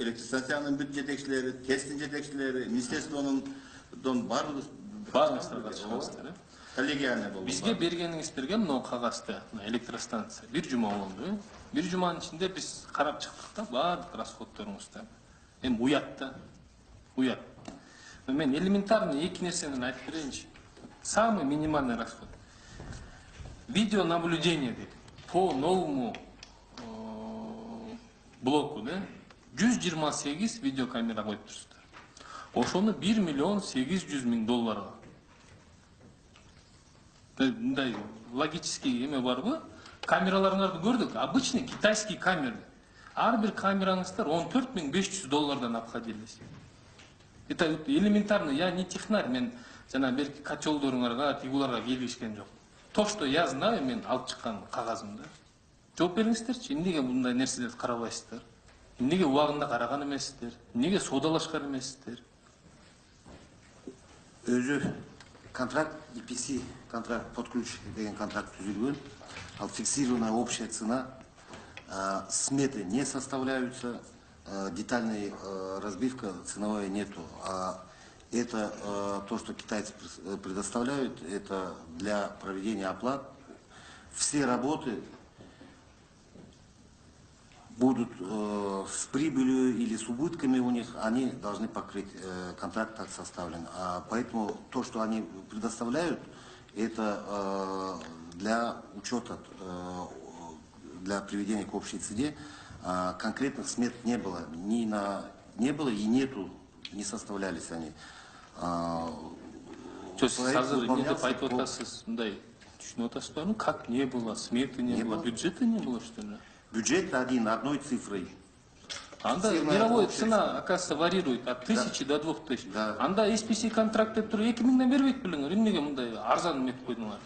Elektrostasyonun büt yetekçileri, testin yetekçileri, ministerstvonun баарыңыздар катышкансыздар. коллегиальный болду. Бизге бергениңиздерге мына кагазды, электростанция бир жума болду. Бир жуманын ичинде биз карап чыктык да баардык расходторуңузду. Эми уят да. Уят. Мен элементарный эки нерсени айтып берейинчи. Самый минимальный расход. Видеонаблюдение дейт. По новому блоку, да? 128 видеокамера коюп турсуздар. Ошону 1 миллион 800 000 долларга. Мындай логический эме барбы? Камераларыңарды көрдүк. Обычный китайский камера. Ар бир камераңыздар 14 500 доллардан обходились. Это элементарно. Я не технарь, мен жана берки котелдоруңарга, тигуларга келишкен жок. То, что я знаю, мен алып чыккан кагазымда. Жооп бериңиздерчи, эмнеге мындай нерселерди карабайсыздар? Эмнеге убагында караган эмессиздер? Эмнеге соодалашкан эмессиздер? Өзү контракт, EPC, контракт под ключ деген контракт түзүлгөн. Ал фиксированная общая цена, сметы не составляются, детальной разбивка ценовая нету. Это то, что китайцы предоставляют, это для проведения оплат. Все работы будут с прибылью или с убытками у них, они должны покрыть, контракт так составлен. Поэтому то, что они предоставляют, это для учета, для приведения к общей цене. Конкретных смет не было, не было и нету, не составлялись они. Ну как не было, сметы не было, бюджета не было, что ли? Бюджет одной цифрой. Анда мировая цена, оказывается, варьирует от 1000 до 2000. Да. Анда SPC контракты 2000 бербейт белеңер, эмнеге мындай арзан мет койдуңар?